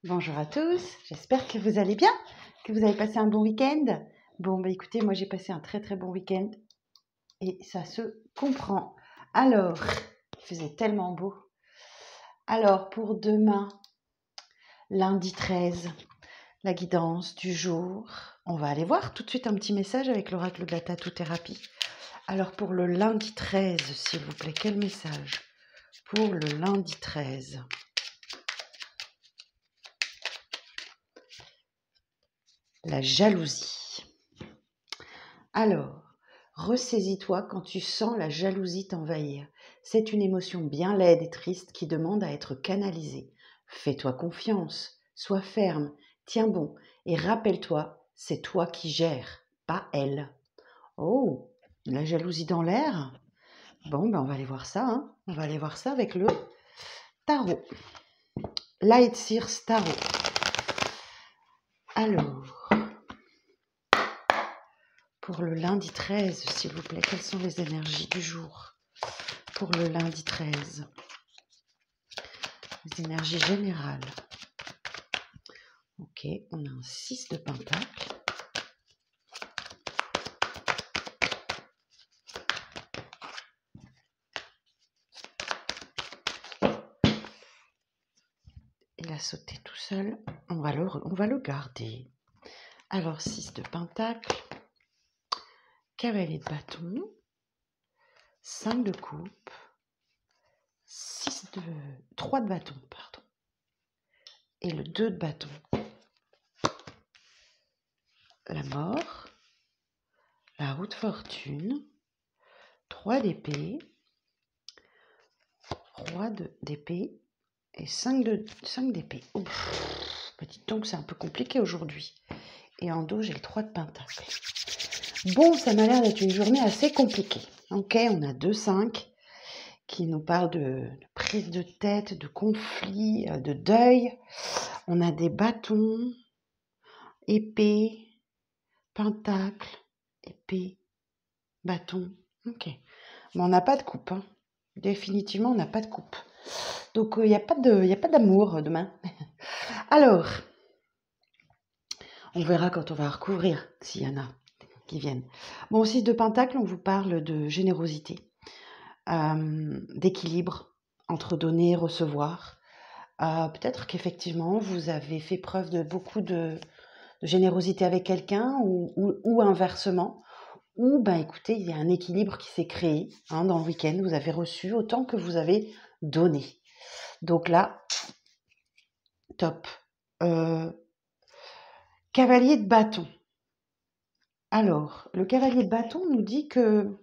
Bonjour à tous, j'espère que vous allez bien, que vous avez passé un bon week-end. Bon, bah écoutez, moi j'ai passé un très bon week-end et ça se comprend. Alors, il faisait tellement beau. Alors, pour demain, lundi 13, la guidance du jour, on va aller voir tout de suite un petit message avec l'oracle de la tatou-thérapie. Alors, pour le lundi 13, s'il vous plaît, quel message pour le lundi 13? La jalousie. Alors, ressaisis-toi quand tu sens la jalousie t'envahir. C'est une émotion bien laide et triste qui demande à être canalisée. Fais-toi confiance, sois ferme, tiens bon et rappelle-toi, c'est toi qui gères, pas elle. Oh, la jalousie dans l'air? Bon, ben on va aller voir ça, hein. On va aller voir ça avec le tarot. Light Sears Tarot. Alors, pour le lundi 13, s'il vous plaît, quelles sont les énergies du jour? Pour le lundi 13, les énergies générales. Ok, on a un 6 de pentacle. Il a sauté tout seul. On va le garder. Alors, 6 de pentacle, cavalier de bâton, 5 de coupe, 3 de bâton, pardon. Et le 2 de bâton. La mort, la roue de fortune, 3 d'épée, roi d'épée et 5 d'épée. Petit donc c'est un peu compliqué aujourd'hui. Et en dos, j'ai le 3 de pentacle. Bon, ça m'a l'air d'être une journée assez compliquée. Ok, on a 2-5 qui nous parlent de prise de tête, de conflit, de deuil. On a des bâtons, épée, pentacle, épée, bâton. Ok. Mais on n'a pas de coupe. Hein. Définitivement, on n'a pas de coupe. Donc, il n'y a pas d'amour demain. Alors, on verra quand on va recouvrir, s'il y en a qui viennent. Bon, 6 de pentacle, on vous parle de générosité, d'équilibre entre donner et recevoir. Peut-être qu'effectivement, vous avez fait preuve de beaucoup de générosité avec quelqu'un ou inversement. Ou, ben écoutez, il y a un équilibre qui s'est créé dans le week-end. Vous avez reçu autant que vous avez donné. Donc là, top. Cavalier de bâton. Alors, le cavalier de bâton nous dit que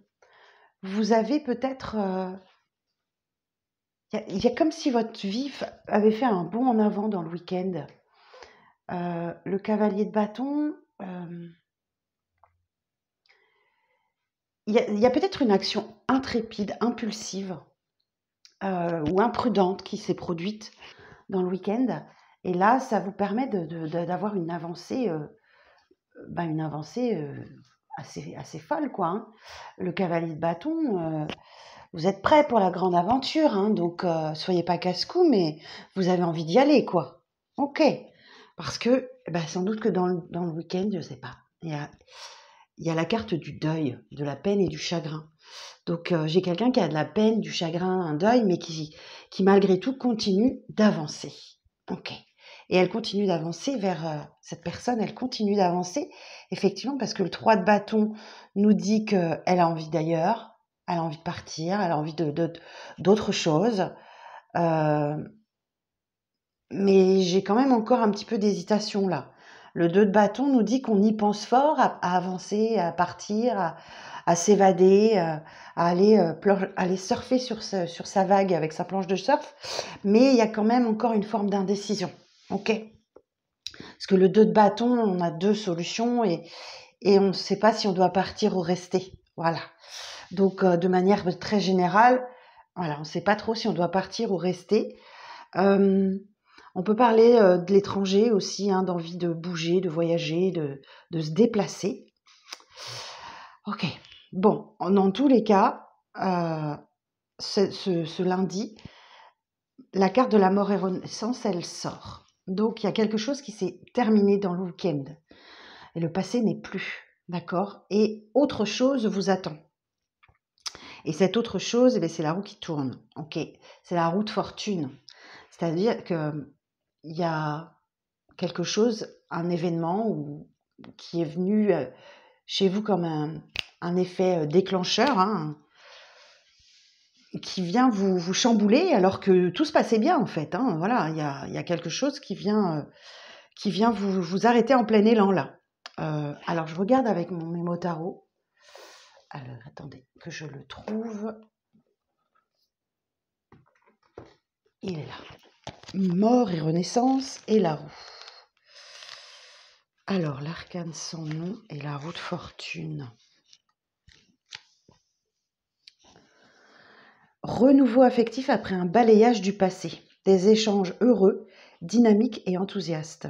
vous avez peut-être... il y a comme si votre vie avait fait un bond en avant dans le week-end. Le cavalier de bâton... il y a peut-être une action intrépide, impulsive ou imprudente qui s'est produite dans le week-end. Et là, ça vous permet d'avoir une avancée, assez folle, quoi. Hein. Le cavalier de bâton, vous êtes prêt pour la grande aventure, hein, donc soyez pas casse-cou, mais vous avez envie d'y aller, quoi. Ok. Parce que, sans doute que dans le week-end, je sais pas, il y a la carte du deuil, de la peine et du chagrin. Donc, j'ai quelqu'un qui a de la peine, du chagrin, un deuil, mais qui malgré tout continue d'avancer. Ok. Et elle continue d'avancer vers cette personne, elle continue d'avancer, effectivement, parce que le 3 de bâton nous dit qu'elle a envie d'ailleurs, elle a envie de partir, elle a envie d'autre chose. Mais j'ai quand même encore un petit peu d'hésitation là. Le 2 de bâton nous dit qu'on y pense fort à avancer, à partir, à s'évader, à aller surfer sur sa vague avec sa planche de surf. Mais il y a quand même encore une forme d'indécision. Ok. Parce que le 2 de bâton, on a 2 solutions et on ne sait pas si on doit partir ou rester. Voilà. Donc, de manière très générale, voilà, on ne sait pas trop si on doit partir ou rester. On peut parler de l'étranger aussi, hein, d'envie de bouger, de voyager, de se déplacer. Ok. Bon, dans tous les cas, ce lundi, la carte de la mort et renaissance, elle sort. Donc, il y a quelque chose qui s'est terminé dans le week-end. Et le passé n'est plus, d'accord? Et autre chose vous attend. Et cette autre chose, c'est la roue qui tourne, ok? C'est la roue de fortune. C'est-à-dire qu'il y a quelque chose, un événement qui est venu chez vous comme un effet déclencheur, hein, qui vient vous chambouler alors que tout se passait bien en fait. Hein, voilà, il y a quelque chose qui vient vous arrêter en plein élan là. Alors je regarde avec mon mémo tarot. Alors attendez que je le trouve. Il est là. Mort et renaissance et la roue. Alors l'arcane sans nom et la roue de fortune. Renouveau affectif après un balayage du passé. Des échanges heureux, dynamiques et enthousiastes.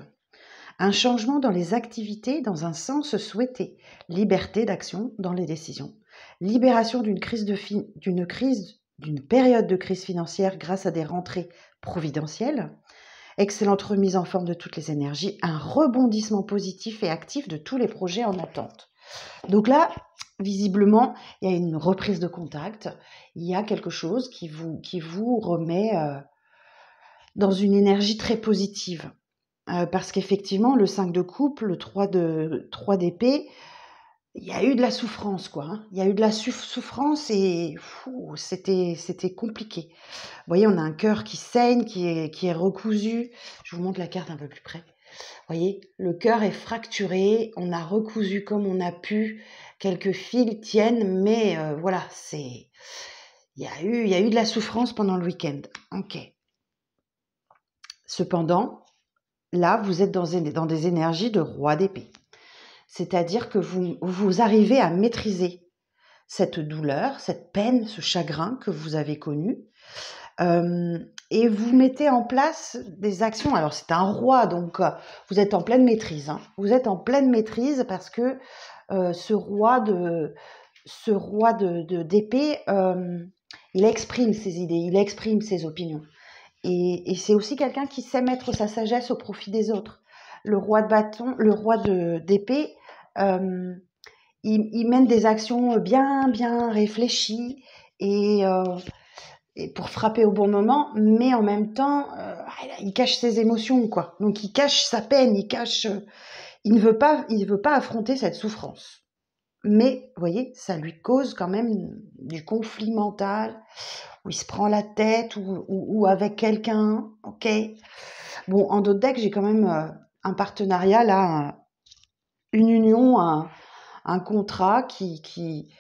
Un changement dans les activités dans un sens souhaité. Liberté d'action dans les décisions. Libération d'une période de crise financière grâce à des rentrées providentielles. Excellente remise en forme de toutes les énergies. Un rebondissement positif et actif de tous les projets en attente. Donc là, visiblement, il y a une reprise de contact. Il y a quelque chose qui vous remet dans une énergie très positive. Parce qu'effectivement, le 5 de coupe, le 3 d'épée, il y a eu de la souffrance, quoi. Hein. Il y a eu de la souffrance et c'était compliqué. Vous voyez, on a un cœur qui saigne, qui est recousu. Je vous montre la carte un peu plus près. Vous voyez, le cœur est fracturé, on a recousu comme on a pu, quelques fils tiennent, mais voilà, il y a eu de la souffrance pendant le week-end. Ok. Cependant, là, vous êtes dans des énergies de roi d'épée. C'est-à-dire que vous arrivez à maîtriser cette douleur, cette peine, ce chagrin que vous avez connu. Et vous mettez en place des actions. Alors, c'est un roi, donc vous êtes en pleine maîtrise. Hein. Vous êtes en pleine maîtrise parce que ce roi d'épée, il exprime ses idées, il exprime ses opinions. Et c'est aussi quelqu'un qui sait mettre sa sagesse au profit des autres. Le roi de bâton, le roi d'épée, il mène des actions bien réfléchies et pour frapper au bon moment, mais en même temps, il cache ses émotions, quoi. Donc il cache sa peine, il ne veut pas affronter cette souffrance. Mais, vous voyez, ça lui cause quand même du conflit mental, où il se prend la tête, ou avec quelqu'un, ok. Bon, en d'autres decks, j'ai quand même un partenariat, là, une union, un contrat qui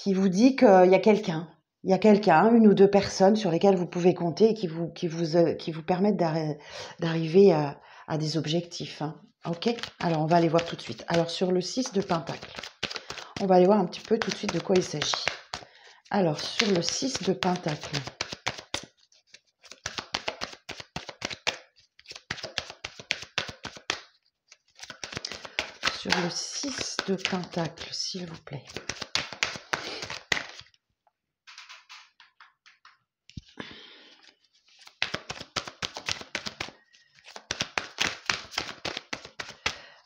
vous dit qu'il y a quelqu'un. Il y a quelqu'un, une ou deux personnes sur lesquelles vous pouvez compter et qui vous permettent d'arriver à des objectifs. Hein. Ok. Alors, on va aller voir tout de suite. Alors, sur le 6 de Pentacle, on va aller voir un petit peu tout de suite de quoi il s'agit. Alors, sur le 6 de Pentacle, sur le 6 de Pentacle, s'il vous plaît.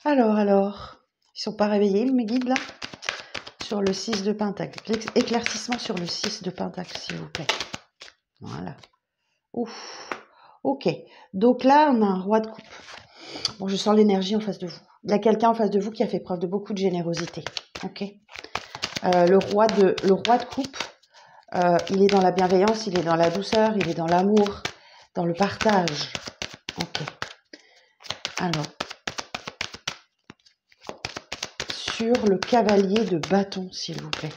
Alors, ils sont pas réveillés, mes guides, là? Sur le 6 de Pentacle. Éclaircissement sur le 6 de Pentacle, s'il vous plaît. Voilà. Ouf. Ok. Donc là, on a un roi de coupe. Bon, je sens l'énergie en face de vous. Il y a quelqu'un en face de vous qui a fait preuve de beaucoup de générosité. Ok. Le roi de coupe, il est dans la bienveillance, il est dans la douceur, il est dans l'amour, dans le partage. Ok. Alors, sur le cavalier de bâton, s'il vous plaît.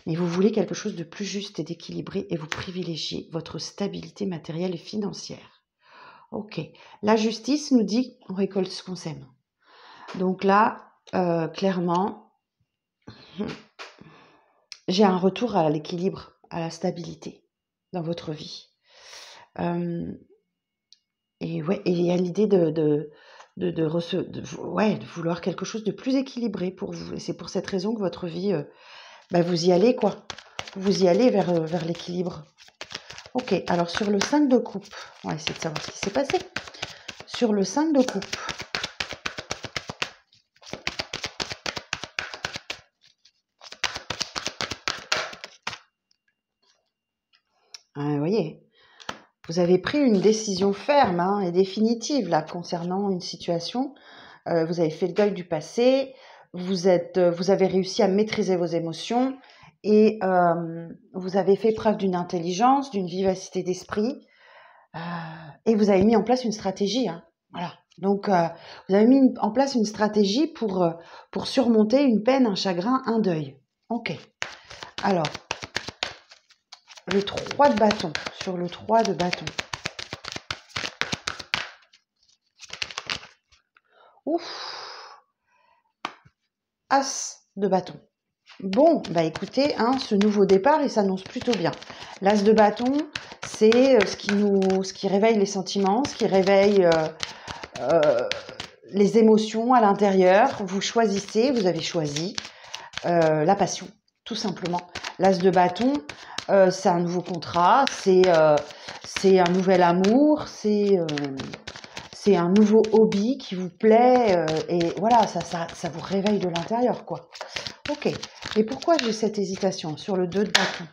Mais vous voulez quelque chose de plus juste et d'équilibré et vous privilégiez votre stabilité matérielle et financière. Ok. La justice nous dit on récolte ce qu'on sème. Donc là, clairement, j'ai un retour à l'équilibre, à la stabilité dans votre vie. Et ouais, et il y a l'idée de vouloir quelque chose de plus équilibré pour vous. Et c'est pour cette raison que votre vie, vous y allez, quoi. Vous y allez vers l'équilibre. Ok, alors sur le 5 de coupe, on va essayer de savoir ce qui s'est passé. Sur le 5 de coupe, vous voyez, vous avez pris une décision ferme hein, et définitive là concernant une situation. Vous avez fait le deuil du passé, vous avez réussi à maîtriser vos émotions et vous avez fait preuve d'une intelligence, d'une vivacité d'esprit et vous avez mis en place une stratégie. Hein, voilà. Donc, vous avez mis en place une stratégie pour surmonter une peine, un chagrin, un deuil. Ok. Alors, le 3 de bâton, sur le 3 de bâton. Ouf. As de bâton. Bon, bah écoutez, hein, ce nouveau départ, il s'annonce plutôt bien. L'as de bâton, c'est ce qui réveille les sentiments, ce qui réveille les émotions à l'intérieur. Vous choisissez, vous avez choisi la passion, tout simplement. L'as de bâton, c'est un nouveau contrat, c'est un nouvel amour, c'est un nouveau hobby qui vous plaît et voilà, ça vous réveille de l'intérieur, quoi. Ok. Et pourquoi j'ai cette hésitation sur le 2 de bâton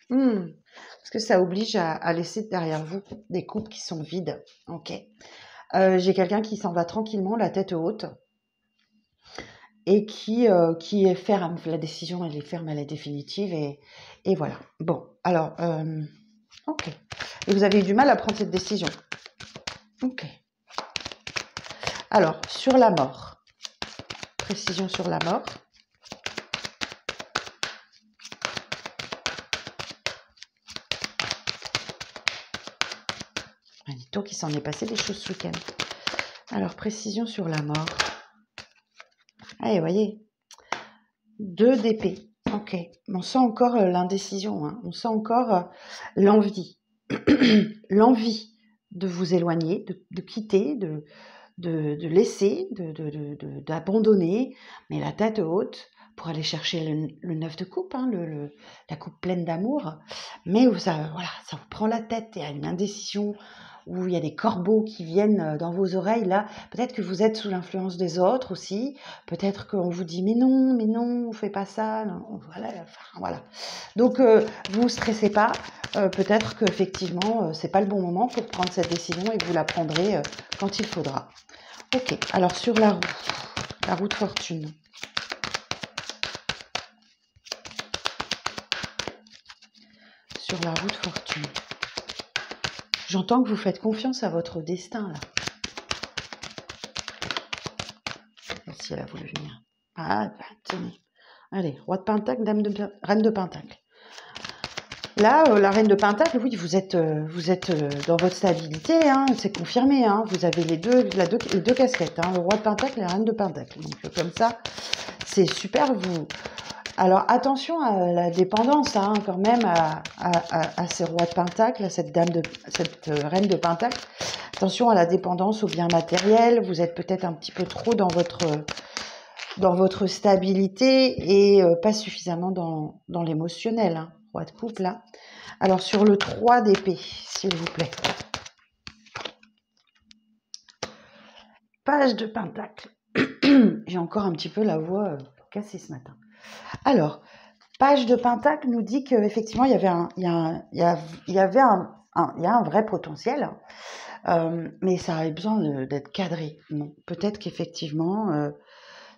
Parce que ça oblige à laisser derrière vous des coupes qui sont vides. Ok. J'ai quelqu'un qui s'en va tranquillement, la tête haute, et qui est ferme. La décision, elle est ferme, elle est définitive, et voilà. Bon, alors, ok. Et vous avez eu du mal à prendre cette décision. Ok. Alors, sur la mort. Précision sur la mort. Dites donc qu'il s'en est passé des choses ce week-end. Alors, précision sur la mort. Allez, voyez. 2 d'épée. Ok. On sent encore l'indécision. Hein. On sent encore l'envie. L'envie de vous éloigner, de quitter, de laisser, d'abandonner, mais la tête haute pour aller chercher le 9 de coupe, hein, la coupe pleine d'amour. Mais ça, voilà, ça vous prend la tête, il y a une indécision, où il y a des corbeaux qui viennent dans vos oreilles, là. Peut-être que vous êtes sous l'influence des autres aussi. Peut-être qu'on vous dit, mais non, fais pas ça. Non, voilà. Donc, vous stressez pas. Peut-être qu'effectivement, c'est pas le bon moment pour prendre cette décision et que vous la prendrez quand il faudra. Ok, alors sur la roue de fortune. Sur la roue de fortune. J'entends que vous faites confiance à votre destin, là. Si elle a voulu venir. Ah, bah, tenez. Allez, roi de pentacle, reine de pentacle. Là, la reine de pentacle, oui, vous êtes dans votre stabilité, hein, c'est confirmé. Hein, vous avez les deux casquettes, hein, le roi de pentacle et la reine de pentacle. Donc comme ça, c'est super. Alors attention à la dépendance, hein, quand même, à ces rois de pentacle, à cette reine de pentacle. Attention à la dépendance aux biens matériels. Vous êtes peut-être un petit peu trop dans votre stabilité et pas suffisamment dans l'émotionnel. Hein. Roi de coupe, là. Alors, sur le 3 d'épée, s'il vous plaît. Page de pentacle. J'ai encore un petit peu la voix cassée ce matin. Alors, page de pentacle nous dit qu'effectivement, il y avait un vrai potentiel, mais ça avait besoin d'être cadré. Non, peut-être qu'effectivement,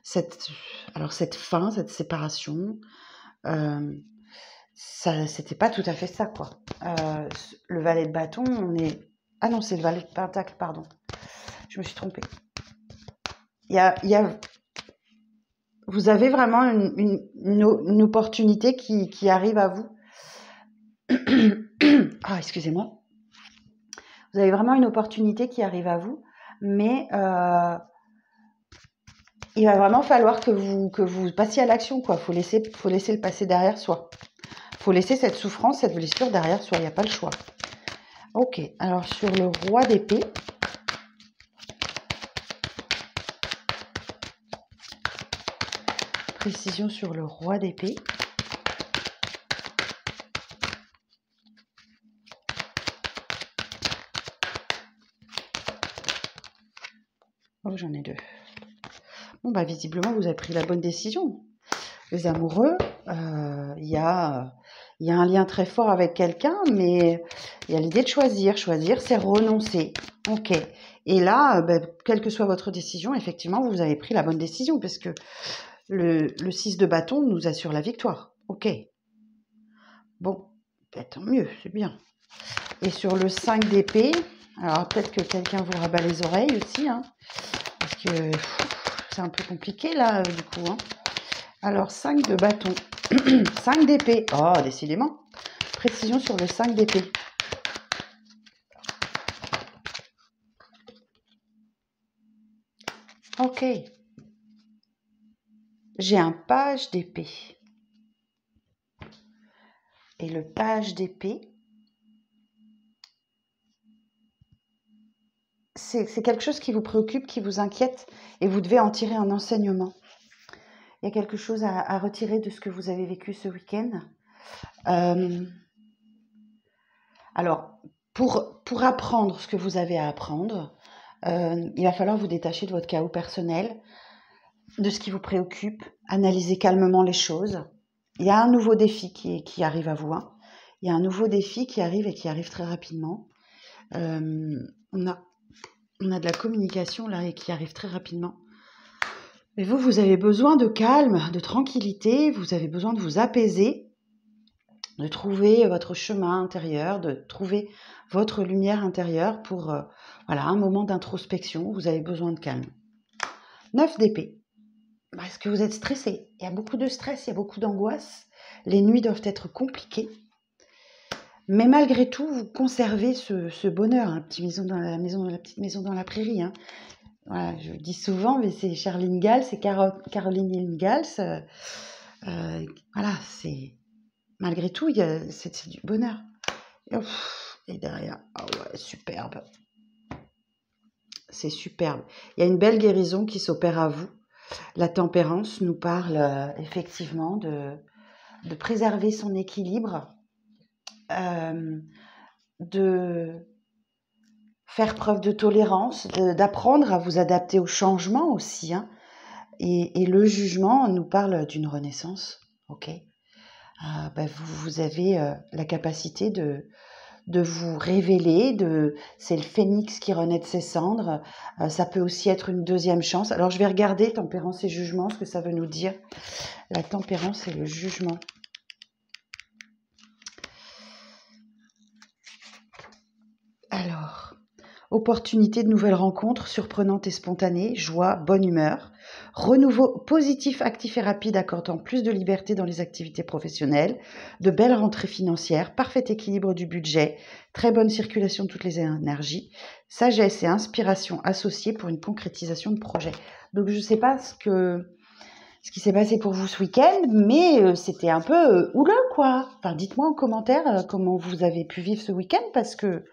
cette fin, cette séparation, c'était pas tout à fait ça, quoi. Le valet de bâton, ah non, c'est le valet de pentacle, pardon. Je me suis trompée. Vous avez vraiment une opportunité qui arrive à vous. Ah, excusez-moi. Vous avez vraiment une opportunité qui arrive à vous, mais il va vraiment falloir que vous passiez à l'action, quoi. Faut laisser le passé derrière soi. Faut laisser cette souffrance, cette blessure derrière soi. Il n'y a pas le choix. Ok, alors sur le roi d'épée. Précision sur le roi d'épée. Oh, j'en ai deux. Bon, bah, visiblement, vous avez pris la bonne décision. Les amoureux, il y a un lien très fort avec quelqu'un, mais il y a l'idée de choisir. Choisir, c'est renoncer. Ok. Et là, quelle que soit votre décision, effectivement, vous avez pris la bonne décision, parce que le 6 de bâton nous assure la victoire. Ok. Bon, tant mieux, c'est bien. Et sur le 5 d'épée, alors peut-être que quelqu'un vous rabat les oreilles aussi, hein, parce que c'est un peu compliqué là, du coup. Hein. Alors, 5 de bâton, 5 d'épée. Oh, décidément. Précision sur le 5 d'épée. Ok. J'ai un page d'épée. Et le page d'épée, c'est quelque chose qui vous préoccupe, qui vous inquiète, et vous devez en tirer un enseignement. Il y a quelque chose à retirer de ce que vous avez vécu ce week-end. Alors, pour apprendre ce que vous avez à apprendre, il va falloir vous détacher de votre chaos personnel, de ce qui vous préoccupe, analyser calmement les choses. Il y a un nouveau défi qui arrive à vous. Hein. Il y a un nouveau défi qui arrive et qui arrive très rapidement. On a de la communication là et qui arrive très rapidement. Mais vous avez besoin de calme, de tranquillité, vous avez besoin de vous apaiser, de trouver votre chemin intérieur, de trouver votre lumière intérieure pour un moment d'introspection. Vous avez besoin de calme. 9 d'épée. Parce que vous êtes stressé. Il y a beaucoup de stress, il y a beaucoup d'angoisse. Les nuits doivent être compliquées. Mais malgré tout, vous conservez ce bonheur, la petite maison dans la prairie. Hein. Voilà, je le dis souvent, mais c'est Charline Gals, c'est Caroline Ingalls. Voilà, c'est malgré tout, c'est du bonheur. Et derrière, ah ouais, superbe. C'est superbe. Il y a une belle guérison qui s'opère à vous. La tempérance nous parle effectivement de préserver son équilibre, de faire preuve de tolérance, d'apprendre à vous adapter au changement aussi. Hein. Et le jugement nous parle d'une renaissance. Ok. Vous avez la capacité de vous révéler, c'est le phénix qui renaît de ses cendres, ça peut aussi être une deuxième chance. Alors je vais regarder tempérance et jugement, ce que ça veut nous dire, la tempérance et le jugement. Alors, opportunité de nouvelles rencontres, surprenantes et spontanées, joie, bonne humeur, renouveau positif, actif et rapide accordant plus de liberté dans les activités professionnelles, de belles rentrées financières, parfait équilibre du budget, très bonne circulation de toutes les énergies, sagesse et inspiration associées pour une concrétisation de projet. Donc je ne sais pas ce qui s'est passé pour vous ce week-end, mais c'était un peu houleux quoi. Enfin, dites-moi en commentaire comment vous avez pu vivre ce week-end parce que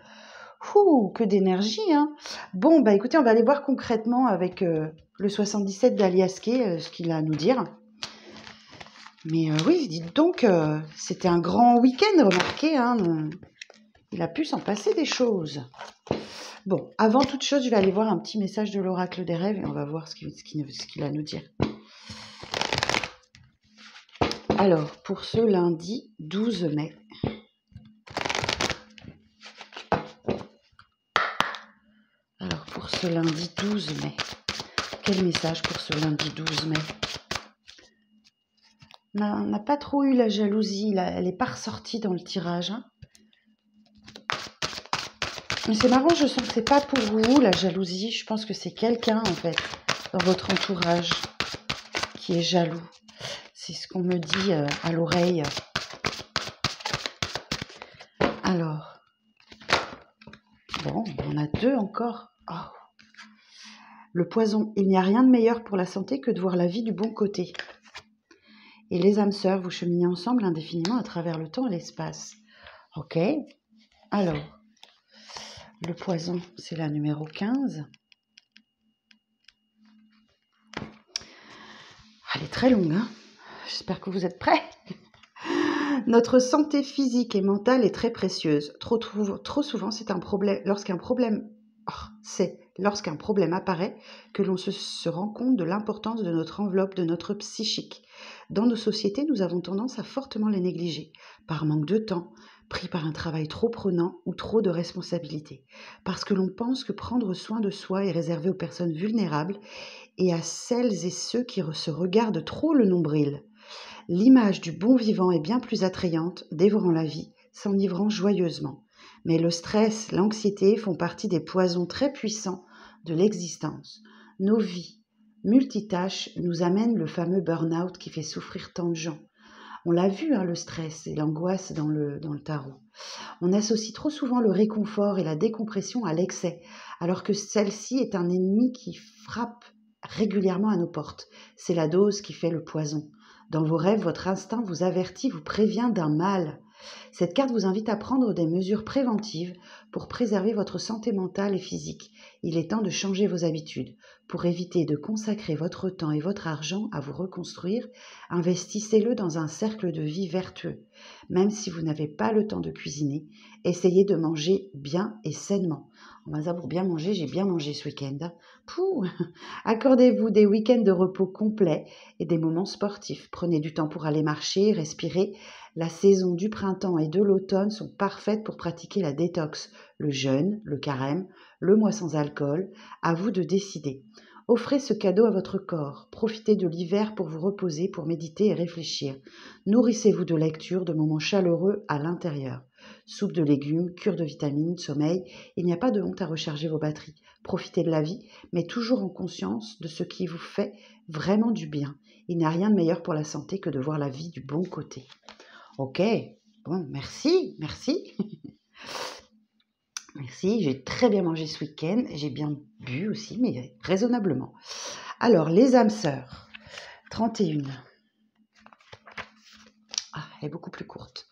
que d'énergie, hein. Bon, écoutez, on va aller voir concrètement avec le 77 d'Aliaské ce qu'il a à nous dire. Mais oui, dites donc, c'était un grand week-end, remarquez, hein. Il a pu s'en passer des choses. Bon, avant toute chose, je vais aller voir un petit message de l'oracle des rêves et on va voir ce qu'il a à nous dire. Alors, pour ce lundi 12 mai, ce lundi 12 mai. Quel message pour ce lundi 12 mai? On n'a pas trop eu la jalousie, là. Elle n'est pas ressortie dans le tirage. Hein. Mais c'est marrant, je sens que c'est pas pour vous la jalousie. Je pense que c'est quelqu'un, en fait, dans votre entourage qui est jaloux. C'est ce qu'on me dit à l'oreille. Alors, bon, on a deux encore. Oh. Le poison, il n'y a rien de meilleur pour la santé que de voir la vie du bon côté. Et les âmes sœurs, vous cheminez ensemble indéfiniment à travers le temps et l'espace. Ok. Alors, le poison, c'est la numéro 15. Elle est très longue, hein. J'espère que vous êtes prêts. Notre santé physique et mentale est très précieuse. Trop souvent, c'est un problème. Lorsqu'un problème C'est lorsqu'un problème apparaît que l'on se rend compte de l'importance de notre enveloppe, de notre psychique. Dans nos sociétés, nous avons tendance à fortement les négliger, par manque de temps, pris par un travail trop prenant ou trop de responsabilités, parce que l'on pense que prendre soin de soi est réservé aux personnes vulnérables et à celles et ceux qui se regardent trop le nombril. L'image du bon vivant est bien plus attrayante, dévorant la vie, s'enivrant joyeusement. Mais le stress, l'anxiété font partie des poisons très puissants de l'existence. Nos vies multitâches nous amènent le fameux burn-out qui fait souffrir tant de gens. On l'a vu, le stress et l'angoisse dans le tarot. On associe trop souvent le réconfort et la décompression à l'excès, alors que celle-ci est un ennemi qui frappe régulièrement à nos portes. C'est la dose qui fait le poison. Dans vos rêves, votre instinct vous avertit, vous prévient d'un mal. Cette carte vous invite à prendre des mesures préventives pour préserver votre santé mentale et physique. Il est temps de changer vos habitudes. Pour éviter de consacrer votre temps et votre argent à vous reconstruire, investissez-le dans un cercle de vie vertueux. Même si vous n'avez pas le temps de cuisiner, essayez de manger bien et sainement. Pour bien manger, j'ai bien mangé ce week-end. Pouh. Accordez-vous des week-ends de repos complets et des moments sportifs. Prenez du temps pour aller marcher, respirer. La saison du printemps et de l'automne sont parfaites pour pratiquer la détox, le jeûne, le carême, le mois sans alcool. À vous de décider. Offrez ce cadeau à votre corps. Profitez de l'hiver pour vous reposer, pour méditer et réfléchir. Nourrissez-vous de lectures, de moments chaleureux à l'intérieur. Soupe de légumes, cure de vitamines, sommeil. Il n'y a pas de honte à recharger vos batteries. Profitez de la vie, mais toujours en conscience de ce qui vous fait vraiment du bien. Il n'y a rien de meilleur pour la santé que de voir la vie du bon côté. Ok, bon, merci. Merci, j'ai très bien mangé ce week-end, j'ai bien bu aussi, mais raisonnablement. Alors, les âmes sœurs, 31. Elle est beaucoup plus courte.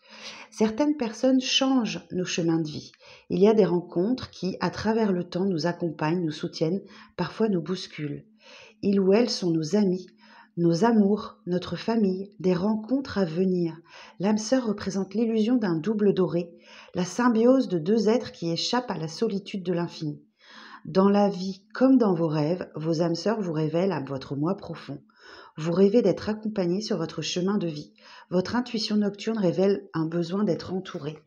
Certaines personnes changent nos chemins de vie. Il y a des rencontres qui, à travers le temps, nous accompagnent, nous soutiennent, parfois nous bousculent. Ils ou elles sont nos amis, nos amours, notre famille, des rencontres à venir. L'âme sœur représente l'illusion d'un double doré, la symbiose de deux êtres qui échappent à la solitude de l'infini. Dans la vie comme dans vos rêves, vos âmes sœurs vous révèlent à votre moi profond. Vous rêvez d'être accompagné sur votre chemin de vie. Votre intuition nocturne révèle un besoin d'être entouré.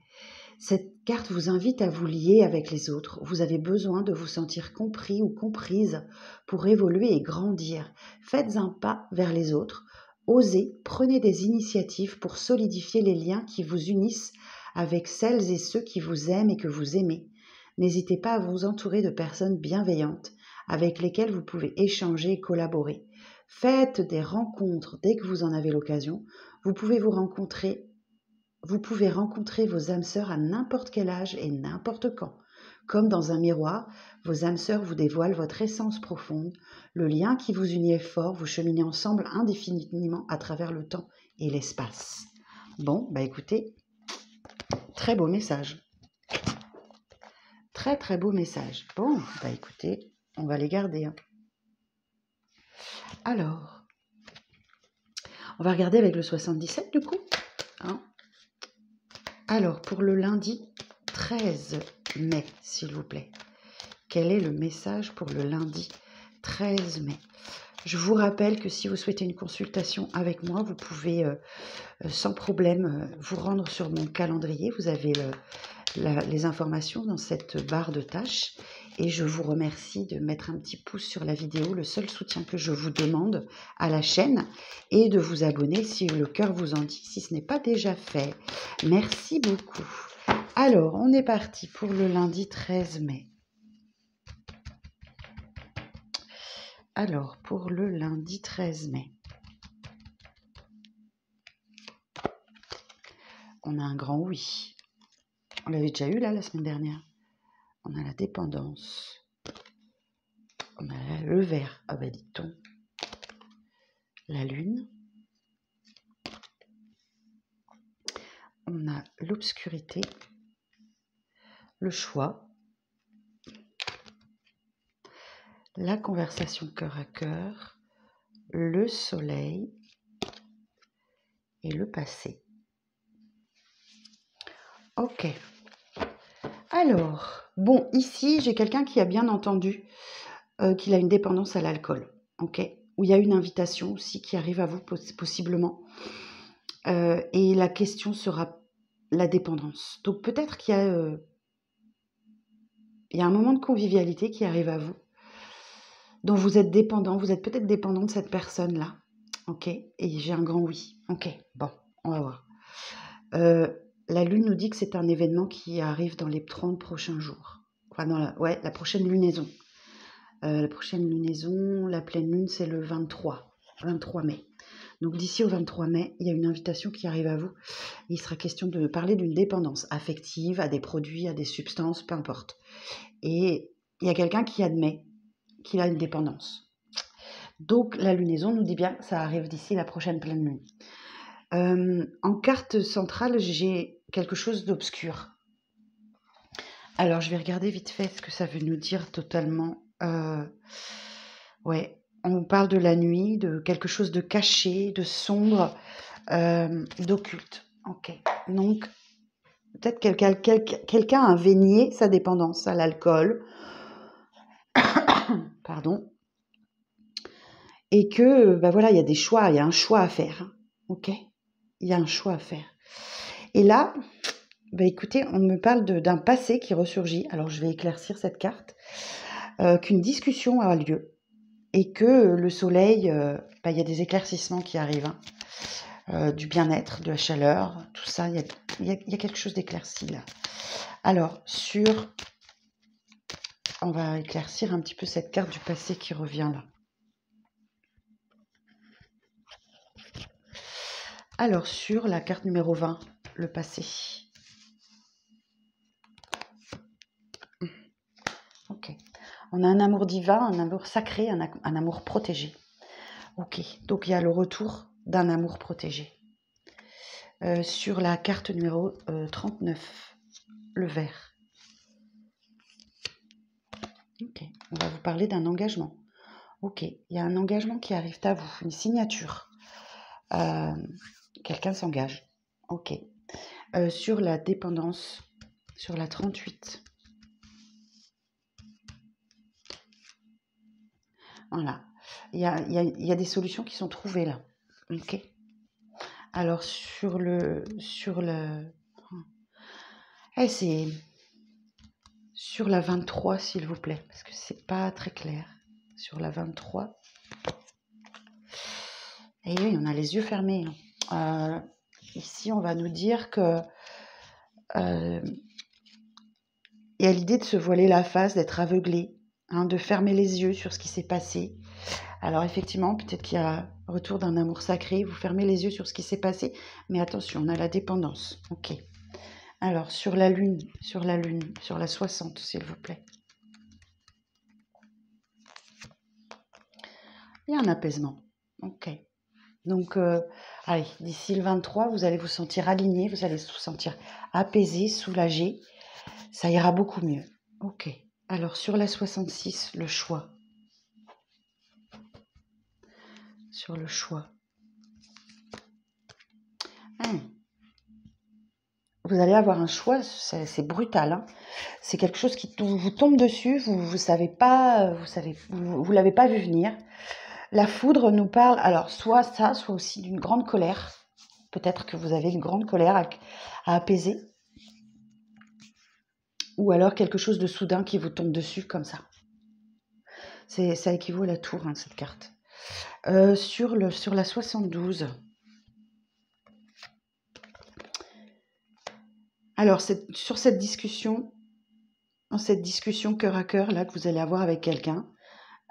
Cette carte vous invite à vous lier avec les autres. Vous avez besoin de vous sentir compris ou comprise pour évoluer et grandir. Faites un pas vers les autres. Osez, prenez des initiatives pour solidifier les liens qui vous unissent avec celles et ceux qui vous aiment et que vous aimez. N'hésitez pas à vous entourer de personnes bienveillantes avec lesquelles vous pouvez échanger et collaborer. Faites des rencontres dès que vous en avez l'occasion. Vous pouvez rencontrer vos âmes sœurs à n'importe quel âge et n'importe quand. Comme dans un miroir, vos âmes sœurs vous dévoilent votre essence profonde. Le lien qui vous unit est fort, vous cheminez ensemble indéfiniment à travers le temps et l'espace. Bon, écoutez, très beau message. Très très beau message. Bon, écoutez, on va les garder. Alors, on va regarder avec le 77 du coup. Alors, pour le lundi 13 mai, s'il vous plaît. Quel est le message pour le lundi 13 mai? Je vous rappelle que si vous souhaitez une consultation avec moi, vous pouvez sans problème vous rendre sur mon calendrier. Vous avez les informations dans cette barre de tâches. Et je vous remercie de mettre un petit pouce sur la vidéo, le seul soutien que je vous demande à la chaîne, et de vous abonner si le cœur vous en dit, si ce n'est pas déjà fait. Merci beaucoup. Alors, on est parti pour le lundi 13 mai. Alors, pour le lundi 13 mai, on a un grand oui. On l'avait déjà eu là la semaine dernière. On a la dépendance. On a le vert. Dit-on. La lune. On a l'obscurité. Le choix. La conversation cœur à cœur. Le soleil. Et le passé. Ok. Alors, bon, ici, j'ai quelqu'un qui a bien entendu qu'il a une dépendance à l'alcool, ok? Où il y a une invitation aussi qui arrive à vous, possiblement. Et la question sera la dépendance. Donc peut-être qu'il y a un moment de convivialité qui arrive à vous, dont vous êtes dépendant, vous êtes peut-être dépendant de cette personne-là, ok? Et j'ai un grand oui, ok, bon, on va voir. La lune nous dit que c'est un événement qui arrive dans les 30 prochains jours. Enfin, la prochaine lunaison. La prochaine lunaison, la pleine lune, c'est le 23 mai. Donc d'ici au 23 mai, il y a une invitation qui arrive à vous. Il sera question de parler d'une dépendance affective à des produits, à des substances, peu importe. Et il y a quelqu'un qui admet qu'il a une dépendance. Donc la lunaison nous dit bien que ça arrive d'ici la prochaine pleine lune. En carte centrale, j'ai quelque chose d'obscur. Alors je vais regarder vite fait ce que ça veut nous dire totalement. Ouais, on parle de la nuit, de quelque chose de caché, de sombre, d'occulte. Ok, donc peut-être quelqu'un a nié sa dépendance à l'alcool, pardon, et que, voilà, il y a des choix, il y a un choix à faire, hein. Ok, il y a un choix à faire. Et là, écoutez, on me parle d'un passé qui ressurgit. Alors je vais éclaircir cette carte, qu'une discussion a lieu. Et que le soleil, il y a des éclaircissements qui arrivent, hein. Du bien-être, de la chaleur, tout ça, il y a quelque chose d'éclairci là. Alors, on va éclaircir un petit peu cette carte du passé qui revient là. Alors, sur la carte numéro 20, le passé. Ok. On a un amour divin, un amour sacré, un amour protégé. Ok, donc il y a le retour d'un amour protégé. Sur la carte numéro 39, le vert. Ok, on va vous parler d'un engagement. Ok, il y a un engagement qui arrive à vous, une signature. Quelqu'un s'engage. Ok. Sur la dépendance, sur la 38. Voilà. Il y a des solutions qui sont trouvées là. Ok. Alors sur c'est sur la 23 s'il vous plaît, parce que c'est pas très clair. Sur la 23. Et oui, on a les yeux fermés, hein. Ici, on va nous dire que il y a l'idée de se voiler la face, d'être aveuglé, hein, de fermer les yeux sur ce qui s'est passé. Alors effectivement, peut-être qu'il y a retour d'un amour sacré, vous fermez les yeux sur ce qui s'est passé, mais attention, on a la dépendance. Ok. Alors, sur la lune, sur la 60, s'il vous plaît. Il y a un apaisement. Ok. Donc, allez, d'ici le 23, vous allez vous sentir aligné, vous allez vous sentir apaisé, soulagé. Ça ira beaucoup mieux. Ok. Alors, sur la 66, le choix. Sur le choix. Vous allez avoir un choix, c'est brutal, hein. C'est quelque chose qui vous tombe dessus, vous savez pas, vous l'avez pas vu venir. La foudre nous parle, alors soit ça, soit aussi d'une grande colère. Peut-être que vous avez une grande colère à apaiser. Ou alors quelque chose de soudain qui vous tombe dessus comme ça. Ça équivaut à la tour, hein, cette carte. Sur la 72. Alors, sur cette discussion cœur à cœur là que vous allez avoir avec quelqu'un,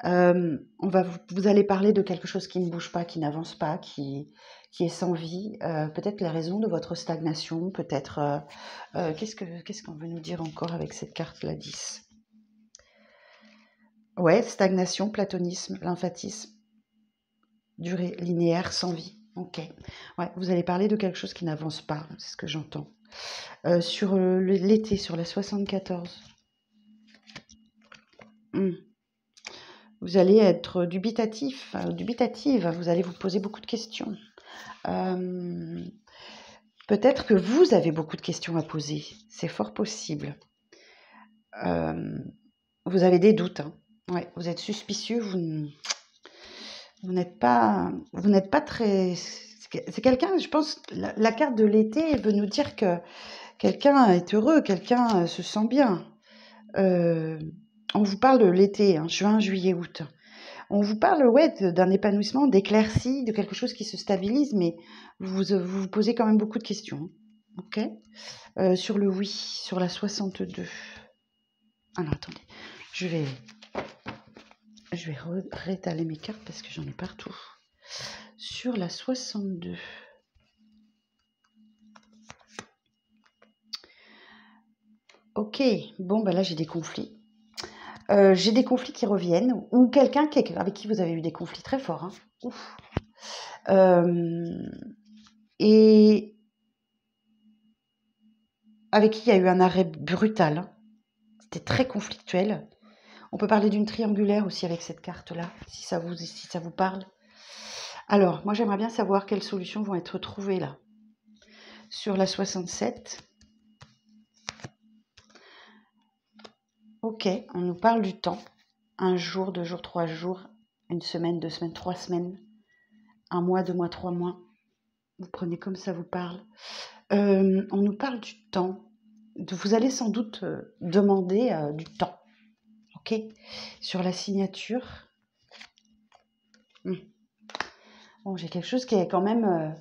vous allez parler de quelque chose qui ne bouge pas, qui n'avance pas, qui est sans vie. Peut-être les raisons de votre stagnation, peut-être. Qu'est-ce qu'on veut nous dire encore avec cette carte, la 10 ? Ouais, stagnation, platonisme, lymphatisme, durée linéaire, sans vie. Ok. Ouais, vous allez parler de quelque chose qui n'avance pas, c'est ce que j'entends. Sur l'été, sur la 74. Vous allez être dubitative, vous allez vous poser beaucoup de questions. Peut-être que vous avez beaucoup de questions à poser, c'est fort possible. vous avez des doutes, hein. Ouais, vous êtes suspicieux, vous n'êtes pas très... C'est quelqu'un, je pense, la carte de l'été veut nous dire que quelqu'un est heureux, quelqu'un se sent bien. On vous parle de l'été, hein, juin, juillet, août. On vous parle, ouais, d'un épanouissement, d'éclaircie, de quelque chose qui se stabilise, mais vous posez quand même beaucoup de questions. Ok. Sur le oui, sur la 62. Alors, attendez, je vais réétaler mes cartes parce que j'en ai partout. Sur la 62. Ok, bon, bah là, j'ai des conflits. J'ai des conflits qui reviennent, ou quelqu'un avec qui vous avez eu des conflits très forts. Hein. Ouf. Et avec qui il y a eu un arrêt brutal. Hein. C'était très conflictuel. On peut parler d'une triangulaire aussi avec cette carte-là, si ça vous parle. Alors, moi, j'aimerais bien savoir quelles solutions vont être trouvées là. Sur la 67. Ok, on nous parle du temps. 1 jour, 2 jours, 3 jours, 1 semaine, 2 semaines, 3 semaines, 1 mois, 2 mois, 3 mois. Vous prenez comme ça vous parle. On nous parle du temps. Vous allez sans doute demander du temps. Ok. Sur la signature. Bon, j'ai quelque chose qui est quand même...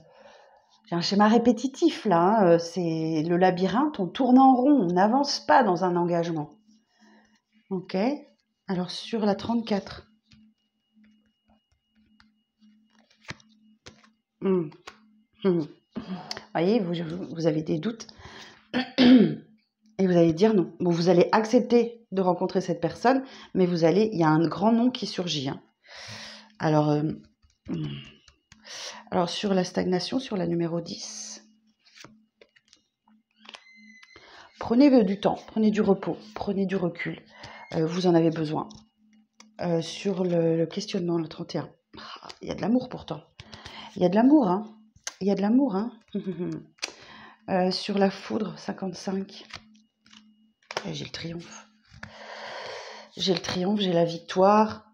j'ai un schéma répétitif là. Hein, c'est le labyrinthe. On tourne en rond. On n'avance pas dans un engagement. Ok. Alors sur la 34. Vous voyez, vous avez des doutes. Et vous allez dire non. Bon, vous allez accepter de rencontrer cette personne, mais il y a un grand nom qui surgit. Hein. Alors sur la stagnation, sur la numéro 10, prenez du temps, prenez du repos, prenez du recul. Vous en avez besoin. Sur le questionnement, le 31, il y a de l'amour pourtant. Il y a de l'amour, hein. Il y a de l'amour, hein. Sur la foudre, 55. Et j'ai le triomphe. J'ai le triomphe, j'ai la victoire.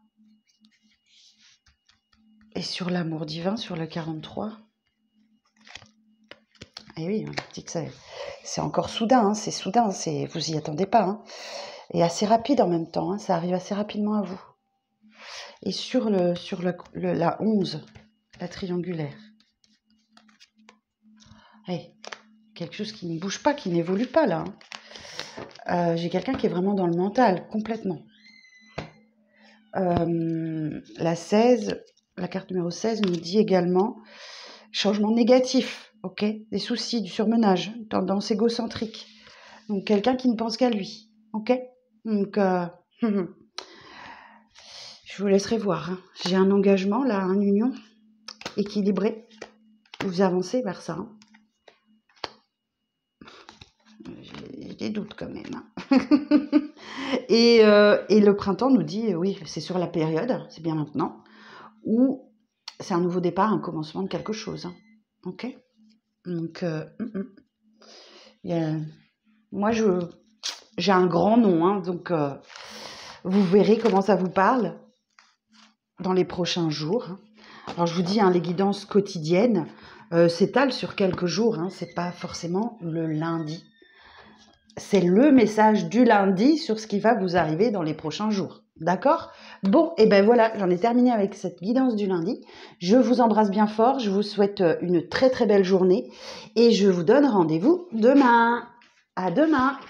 Et sur l'amour divin, sur le 43. Et oui, on dit que c'est encore soudain, hein, c'est soudain, vous y attendez pas. Hein. Et assez rapide en même temps, hein, ça arrive assez rapidement à vous. Et sur la 11, la triangulaire. Hey, quelque chose qui ne bouge pas, qui n'évolue pas là. Hein. J'ai quelqu'un qui est vraiment dans le mental, complètement. La 16, la carte numéro 16 nous dit également changement négatif, ok, des soucis, du surmenage, tendance égocentrique. Donc quelqu'un qui ne pense qu'à lui, ok. Donc je vous laisserai voir. Hein. J'ai un engagement là, une union équilibrée. Vous avancez vers ça. Hein. J'ai des doutes quand même. Hein. et le printemps nous dit, oui, c'est sur la période, c'est bien maintenant, où c'est un nouveau départ, un commencement de quelque chose. Hein. Ok. Donc, moi, j'ai un grand nom, hein, donc vous verrez comment ça vous parle dans les prochains jours. Hein. Alors, je vous dis, hein, les guidances quotidiennes s'étalent sur quelques jours, hein, c'est pas forcément le lundi. C'est le message du lundi sur ce qui va vous arriver dans les prochains jours. D'accord ? Bon, et ben voilà, j'en ai terminé avec cette guidance du lundi. Je vous embrasse bien fort, je vous souhaite une très très belle journée et je vous donne rendez-vous demain. À demain.